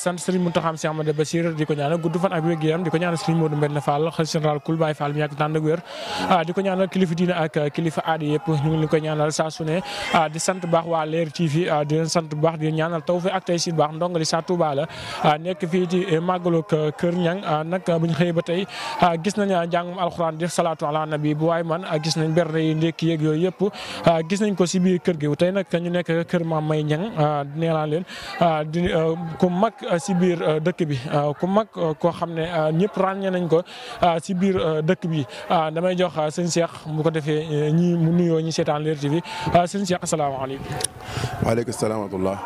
sant Serigne Mountakha Cheikh Ahmadou Bassir di ko ñaanal gudd fan ak wér-gu-yaram di ko ñaanal Serigne Modou Mbène Fall xalifa général kul Baye Fall mi yàgg tànn ak wér di ko ñaanal kilifa diina ak kilifa aada yëpp ñu ngi leen koy ñaanal saa su ne di sant baax waa Leer TV di leen sant bu baax di ñaanal tawfeex ak tey si baax ndongali saa Touba la nekk fii ci màggalu Kër Ñang nag bu ñu xëyee ba tey gis nañ njàngum alxuraan di salaatu ala nabi bu waaye man gis nañ berne yi ndekki yeeg yooyu yëpp gis nañ ko si biir kër gi tey nag ñu nekk kër Maam May Ñang nee naa leen di ku mag si biir dëkk bi ku mag koo xam ne ñëpp ràññee nañ ko si biir dëkk bi damay jox sëñ Cheikh bu ko defee ñi mu nuyoo ñi seetaan Leer TV sëñ Cheikh asalaamaaleykum. waaleykum salaam wa rahmatulah.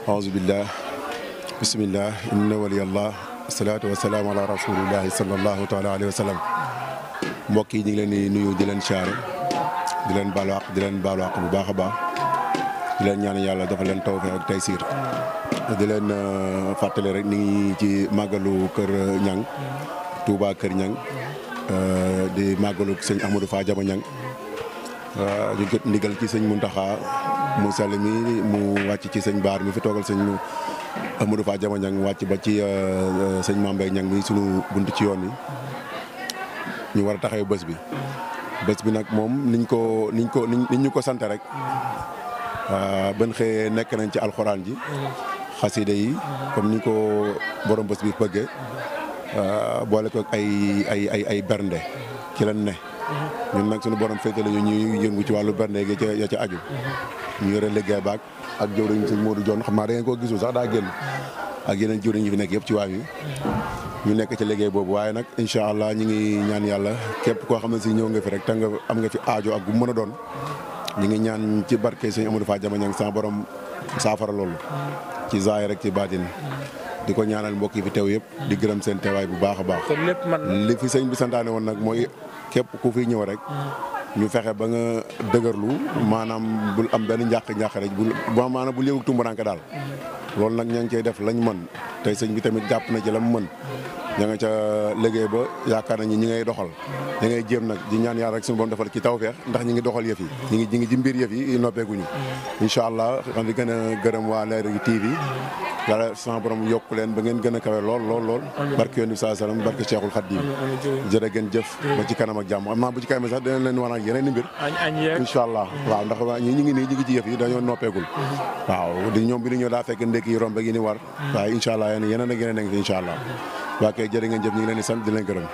aouzu billah bismillah inna waliyallah salaatu wa salaam ala rasulillahi sallallahu taala alayhi wa sallam. mbokk yi ñu ngi leen di nuyu di leen siyaare di leen baalu àq di leen baalu àq bu baax a baax di leen ñaan yàlla dafa leen tawfeex ak taysiir di leen fàttali rek ni ngi ci màggalu Kër Ñang Touba Kër Ñang di màggalu sëñ Ahmadou Fadiama Ñang di jot ndigal ci sëñ Mountakha mu sell mi mu wàcc ci sëñ Baar mi fi toogal sëñ Ahmadou Fadiama Ñang wàcc ba ci sëñ Mambay Ñang mi sunu bunt ci yoon wi ñu war a taxaw bés bi nag moom niñ ñu ko sant rek ban xëyee nekk nañ ci alxuraan ji xasida yi comme ni ko borom bés bi bëggee boole ko ay bernde ci lañ ne ñun nag suñu borom féete la ñuy yëngu ci wàllu bernde gi ya ca aju ñu yore liggéey baag ak jëwriñ sëñ Modou Dione xam naa da ngeen koo gisul sax daa génn ak yeneen jëwriñ yi fi nekk yëpp ci waaw yi ñu nekk ci liggéey boobu waaye nag incha allah ñu ngi ñaan yàlla képp koo xam ne si ñëw nga fi rek te nga am nga fi aajo ak bu mën a doon ñu ngi ñaan ci barke sëñ Ahmadou Fadiama Ñang sa borom saafara loolu ci zaahir rek ci baatin di ko ñaanal mbokk yi fi teew yëpp di gërëm seen teewaay bu baax a baax. li fi sëñ bi santaane woon nag mooy képp ku fi ñëw rek ñu fexe ba nga dëgërlu maanaam bul am benn njàq rek maanaam bul yëngu tumburanke daal. loolu nag ña ngi cey def lañ mën tey sëñ bi tamit jàpp na ci la mu mën ña nga ca liggéey ba yaakaar nañu ñi ngay doxal ñi ngay jéem nag di ñaan yàlla rek suñu borom defal ci tawfeex ndax ñi ngi doxal yëf yi ñi ngi ci mbir yëf yi noppeeguñu incha allah xam di gën a gërëm waa Leer TV yàlla sama borom yokku leen ba ngeen gën a kawe lool barke yoon bi saa sallam barke Cheikhul Khadim jërë ngeen jëf ba ci kanam ak jàmm am naa bu ci kanam sax dinañ leen wan ak yeneen i mbir incha allah waaw ndax ñi ngi nii ñi ngi ci yëf yi dañoo noppeegul waaw di ñoom bi di ñëw daa fekk ndekki yi romb gi ni war waaye incha allah yeneen ak yeneen a ngi fi incha allah waa kay jërë ngeen jëf ñu ngi leen di sant di leen gërëm.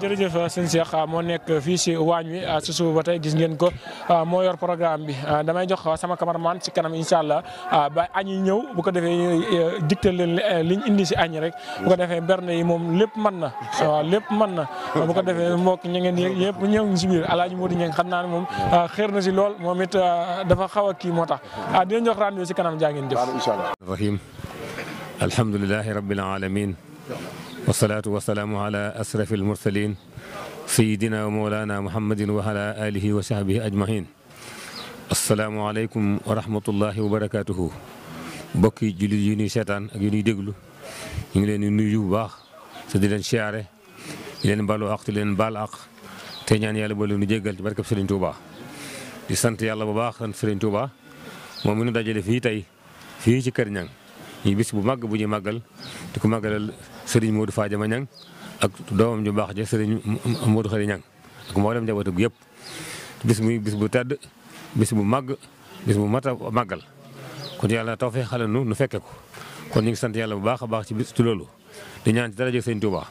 jërëjëf sëñ Cheikh moo nekk fii si waañ wi si suuf ba tey gis ngeen ko moo yor programme bi damay jox sama cameraman si kanam incha allah ba añ yi ñëw bu ko defee dicté leen liñ indi si añ rek bu ko defee berne yi moom lépp mën na waaw lépp mën na bu ko defee mbokk ña ngeen yëpp ñëw ngi si biir Alaaji Modou Ñang xam naa ne moom xeer na si lool moom it dafa xaw a kii moo tax dinañ jox rendez-vous si kanam jaa ngeen jëf. rahim alhamdulilahi rabbil alamin wasalaatu wasalaamu ala asrafi almursalin sayidina wa mawlana muhammadin wa ala alihi wa sahbihi ajmahin asalaamu aleykum wa rahmatullahi wa barakatuhu mbokki jullit yi ñuy seetaan ak yi ñuy déglu ñu ngi leen di nuyu bu baax te di leen siyaare di leen balu àq te leen baal àq te ñaan yàlla ba leen jéggal ci barkab Serigne Touba di sant yàlla bu baax sant Serigne Touba moom mi nu dajale fii tey fii ci Kër Ñang ñi bis bu màgg bu ñuy màggal di ko màggalal Serigne Modou Fadiama Ñang ak doomam ju baax ja Serigne Modou Khary Ñang ak mboolem njabootu yëpp bis bu tedd bis bu màgg bis bu mat a màggal kon yàlla tawfeex xale nu fekke ko kon ñu ngi sant yàlla bu baax a baax ci bis ci loolu di ñaan ci daraja Serigne Touba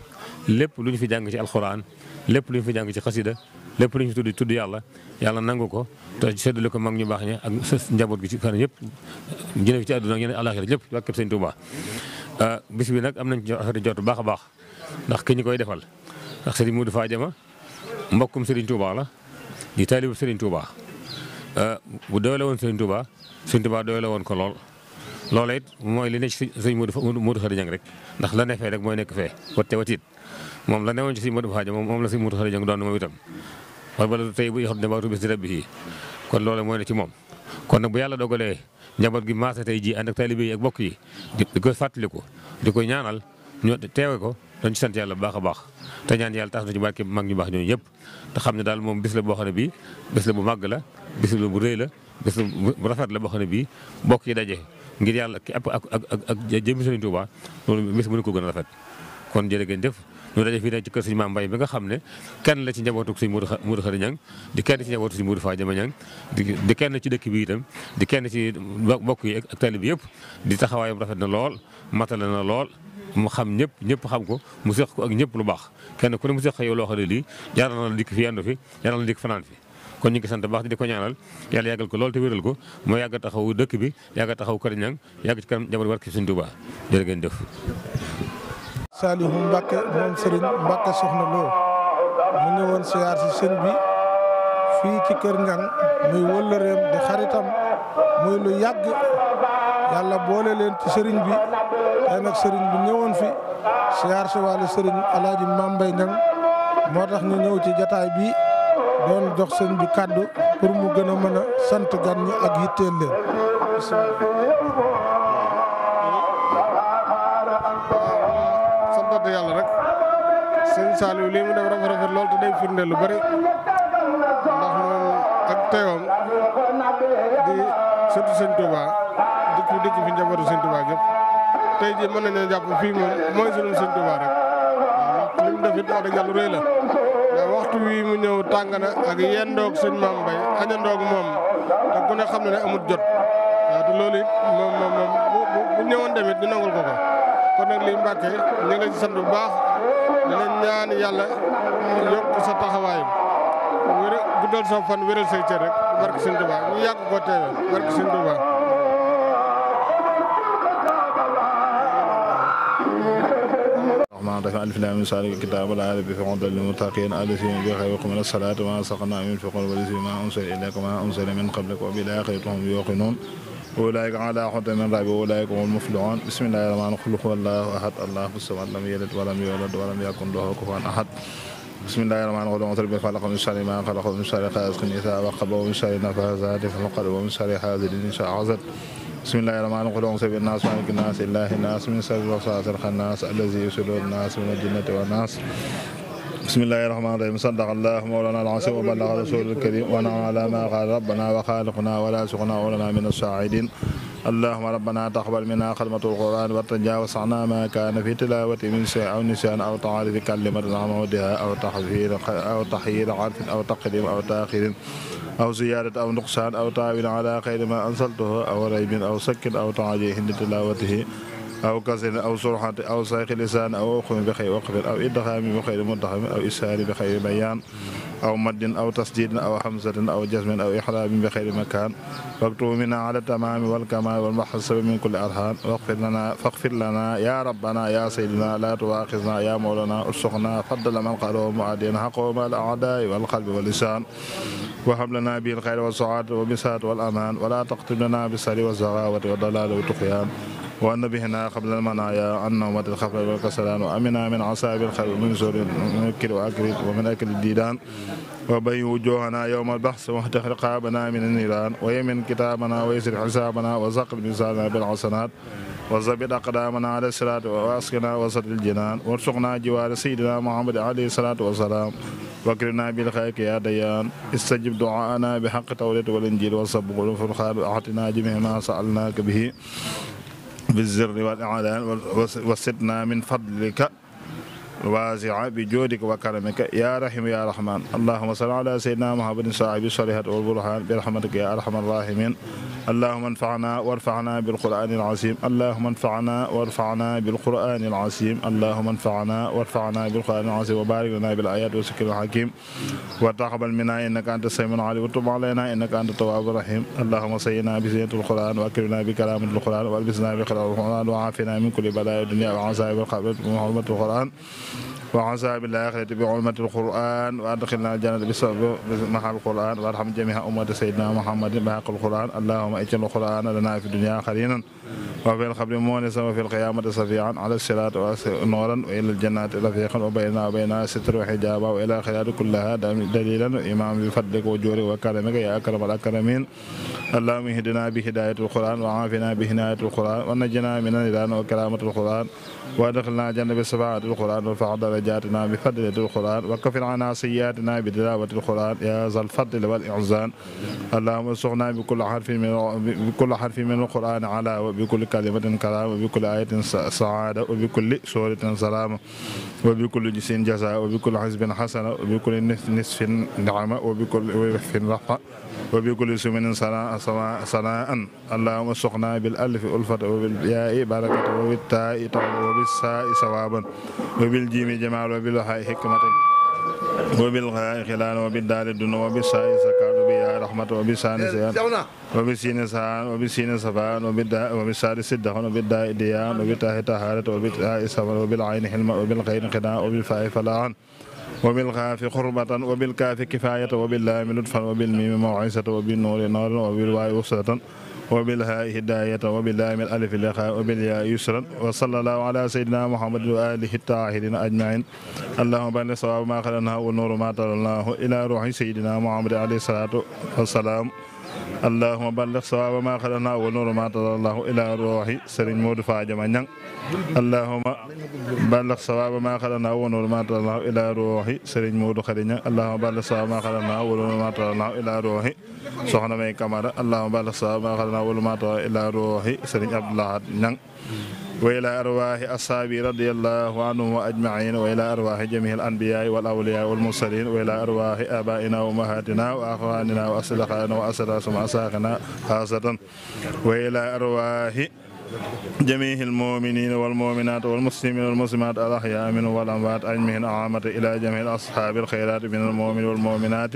lépp lu ñu fi jàng ci alxuraan lépp lu ñu fi jàng ci xasida lépp lu ñu fi tudd yàlla nangu ko te seddale ko mag ñu baax ñi ak njaboot gi ci kanam yëpp jëne fi ci àdduna ak yeneen àllaaxira lépp ci wàkkeb Sëñ Touba bis bi nag am nañ ci affaire jot bu baax a baax ndax ki ñu koy defal ndax Serigne Modou Fadiama mbokkum Serigne Touba la di taalibu Serigne Touba bu doole woon Serigne Touba doole woon ko lool loola it mooy li ne ci sëñ Modou Khary Ñang rek ndax la ne fee rek mooy nekk fee watit moom la newoon ci sëñ Modou Fadiama moom la sëñ Modou Khary Ñang doon moom itam wala bala tey bu yaxut ne baatu bis di rabbi yi kon loolu mooy ne ci moom kon nag bu yàlla dogalee njaboot gi maase tey ji ànd ak taalibe yi ak bokk yi di koy fàttaliku di koy ñaanal ñu teewe ko dañ ci sant yàlla bu baax a baax te ñaan yàlla tax na ci barke mag ñu baax ñooñu ñëpp te xam ne daal moom bis la boo xam ne bii bis la bu màgg la bis la bu rëy la bis la bu rafet la boo xam ne bii bokk yi daje ngir yàlla ki ak jëmmi Sëriñ Tuubaa loolu bis mënu ko gën a rafet kon jërë ngeen jëf ñu daje fii nag ci kër Sëriñ Maam Mbay bi nga xam ne kenn la ci njabootu Sëriñ Modou Khary Niang di kenn ci njabootu Sëriñ Modou Fadiama Niang di kenn ci dëkk bi itam di kenn ci bokk yi ak tali bi yëpp di taxawaayam rafet na lool matale na lool mu xam ñëpp xam ko mu seq ko ak ñëpp lu baax kenn ku ne mu seq yow loo xam ne lii jaral na la dikk fi yendu fi jaral na la dikk fanaan fi kon ñu ngi sant baax di ko ñaanal yàlla yàggal ko lool te wéral ko moo yàgg a taxaw dëkk bi yàgg a taxaw Khary Niang yàgg ci kanam jamono war ki Sëriñ Tuubaa jërë ngeen jëf. Saliou Mbacke moom Serigne Mbacke Soxna Lo mu ñëwoon siyaar si sëñ bi fii ci kër Niang muy wëllëreem di xaritam muy lu yàgg yàlla boole leen ci sëriñ bi tey nag sëriñ bi ñëwoon fi siyaar si wàllu sëriñ Alaaji Mame Mbaye Niang moo tax ñu ñëw ci jataay bi doon jox sëñ bi kàddu pour mu gën a mën a sant gan ñi ak yitteel leen. sant yàlla rek sëñ Saliou lii mu def rafet lool te day firnde lu bari ndax moom ak teewam di surtout sëñ Touba dikk fi njabootu sëñ Touba gépp tey jii mën nañoo jàpp fii moom mooy sunu sëñ Touba rek waaw li mu def it wax dëgg yàlla rëy la mais waxtu wi mu ñëw tàng na ak yendoog sëñ Mame Mbaye añandoog moom te ku ne xam ne amut jot waaw te loolu it moom bu ñëwoon tamit di nangul ko kon nag lii Mbàkke ñu ngi lay sant bu baax di leen ñaan yàlla yokk sa taxawaay guddal sa fan wéral say cër rek barke Sëñ Tuubaa ñu yàgg ko teewe barke Sëñ Tuubaa الرحمن الرحيم الف لام ميم صاد الكتاب لا ريب فيه هدى للمتقين الذين يقيمون الصلاة وما رزقناهم ينفقون والذين أنزل إليك وما أنزل من قبلك وبالآخرة هم يوقنون أولئك على هدى من ربهم وأولئك هم المفلحون بسم الله الرحمن الرحيم قل هو الله أحد الله الصمد لم يلد ولم يولد ولم يكن له كفوا أحد بسم الله الرحمن الرحيم قل رب خلق من شر ما خلق ومن شر غاسق إذا وقب ومن شر النفاثات في العقد ومن شر حاسد إذا حسد بسم الله الرحمن الرحيم قل أعوذ بالناس مالك الناس إله الناس من شر الوسواس الخناس الذي يصل الناس من الجنة والناس بسم الله الرحمن الرحيم صدق الله مولانا العظيم وبلغ رسول الكريم ونعم على ما قال ربنا وخالقنا ولا سقنا ولنا من الساعدين اللهم ربنا تقبل منا خدمة القرآن وتجاوز عنا ما كان في تلاوة من شيء أو نسيان أو تعريف كلمة عن موضعها أو تحيير عرف أو تقديم أو تأخير أو زيادة أو نقصان أو تعويل على خير ما أنزلته أو ريب أو سكن أو تعجيه لتلاوته أو كسر أو صرحة أو سيق لسان أو وقف بخير وقف أو إدغام بخير مدغم أو إسهال بخير بيان أو مد أو تسديد أو حمزة أو جزم أو إحرام بخير مكان واكتب منا على التمام والكمال والمحسب من كل أرحام فاغفر لنا يا ربنا يا سيدنا لا تواخذنا يا مولانا ارزقنا فضل من قالوا معادين حقهم الأعداء والقلب واللسان وهب لنا به الخير والسعادة والبساط والأمان ولا تقتل لنا بالسر والزغاوة والضلال والطغيان وأن بهنا قبل المنايا عن نومة الخفر والكسلان وأمنا من عصاب الخير ومن زور منكر وأكل ومن أكل الديدان وبين وجوهنا يوم البحث واهتك رقابنا من النيران ويمن كتابنا ويسر حسابنا وزقل ميزاننا بالحسنات وزبد أقدامنا على الصراط وأسقنا وسط الجنان وارزقنا جوار سيدنا محمد عليه الصلاة والسلام واكرمنا بالخير يا ديان استجب دعاءنا بحق التوراة والإنجيل والصبغ والفرقان وأعطنا جميع ما سألناك به بالزر والإعلان وسدنا من فضلك الواسع بجودك وكرمك يا رحيم يا رحمن اللهم صل على سيدنا محمد صاحب الصالحات والبرهان برحمتك يا أرحم الراحمين اللهم انفعنا وارفعنا بالقرآن العظيم اللهم انفعنا وارفعنا بالقرآن العظيم اللهم انفعنا وارفعنا بالقرآن العظيم وبارك لنا بالآيات والذكر الحكيم وتقبل منا إنك أنت السميع العليم وتب علينا إنك أنت التواب الرحيم اللهم سينا بزينة القرآن وأكرمنا بكلام القرآن والبسنا بقراءة القرآن وعافنا من كل بلاء الدنيا وعذاب القبر بحرمة القرآن وعذاب الآخرة بعلمة القرآن وأدخلنا الجنة بسبب محل القرآن وارحم جميع أمة سيدنا محمد بحق القرآن اللهم اجعل القرآن لنا في الدنيا خيرا وفي القبر مونسا وفي القيامة شفيعا على الصراط نورا وإلى الجنة رفيقا وبيننا وبين ستر وحجابا وإلى الخيرات كلها دليلا إمام بفضلك وجودك وكرمك يا أكرم الأكرمين اللهم اهدنا بهداية القرآن وعافنا بهداية القرآن ونجنا من النيران وكرامة القرآن وادخلنا جنة بشفاعة القرآن وارفع درجاتنا بفضل القرآن وكفر عنا سيئاتنا بتلاوة القرآن يا ذا الفضل والإحسان اللهم ارزقنا بكل حرف من القرآن على وبكل كلمة كلام وبكل آية سعادة وبكل سورة سلام وبكل جزء جزاء وبكل حزب حسنة وبكل نصف نعمة وبكل وقف رفع وبكل سمن صناء اللهم ارزقنا بالألف ألفة وبالياء بركة وبالتاء وبالساء ثوابا وبالجيم جمال وبالحاء حكمة وبالغاء خلال وبالدال الدنيا وبالساء زكاة وبالياء رحمة وبالسان سيان وبالسين سان وبالسين صفان وبالسار سدة وبالداء ديان وبالتاء طهارة وبالتاء صبر وبالعين حلم وبالخير خداع وبالفاء فلاحا وبالخاف قربة وبالكاف كفاية وباللام لطفا وبالميم موعظة وبالنور نور وبالواو وصلة وبالهاء هداية وباللام الألف لقاء وبالياء يسرا وصلى الله على سيدنا محمد وآله الطاهرين أجمعين اللهم بارك صواب ما خلقناه والنور ما طلعناه إلى روح سيدنا محمد عليه الصلاة والسلام اللهم بلغ صواب ما خلقناه والنور ما طلعناه إلى روح سرين مود فاجما نيان اللهم بلغ صواب ما خلقناه والنور ما طلعناه إلى روح سرين مود خرينا اللهم بلغ صواب ما خلقناه والنور ما طلعناه إلى روح soxna May Camara allahumma baligh sawaaba maa xalaqnaa wal maata ila ruuhi Serigne Abdoulahat Niang wa ila arwaahi ashaabi radiyallahu anhum wa ajma'iin wa ila arwaahi jamiihil anbiyaa'i wal awliyaa'i wal mursaliin wa ila arwaahi aabaa'inaa wa ummahaatinaa wa axwaaninaa wa asdiqaa'inaa wa asraarina wa asaaxinaa xaasatan wa ila arwaahi جميع المؤمنين والمؤمنات والمسلمين والمسلمات الأحياء منهم والأموات أجمعين عامة إلى جميع أصحاب الخيرات من المؤمنين والمؤمنات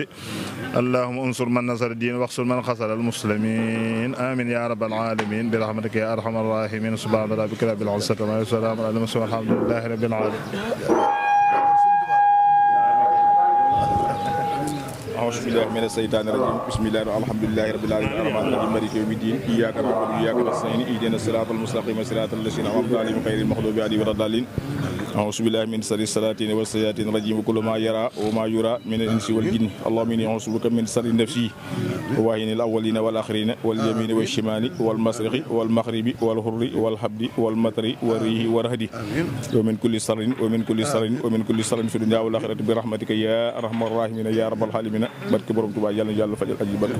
اللهم انصر من نصر الدين واخذل من خذل المسلمين آمين يا رب العالمين برحمتك يا أرحم الراحمين سبحان ربك رب العزة عما يصفون على المرسلين والحمد لله رب العالمين. أعوذ بالله من الشيطان الرجيم بسم الله الحمد لله رب العالمين الرحمن الرحيم مالك يوم الدين إياك نعبد وإياك نستعين اهدنا الصراط المستقيم صراط الذين أنعمت عليهم غير المغضوب عليهم ولا الضالين أعوذ بالله من شر الشياطين والشياطين الرجيم كل ما يرى وما يرى من الإنس والجن اللهم إني أعوذ بك من شر نفسي ووهن الأولين والآخرين واليمين والشمال والمشرق والمغرب والحر والحبد والمطر والريح والرهد ومن كل شر ومن كل شر في الدنيا والآخرة برحمتك يا أرحم الراحمين يا رب العالمين barke borom Tuubaa yàlla na yàlla fajal aji barke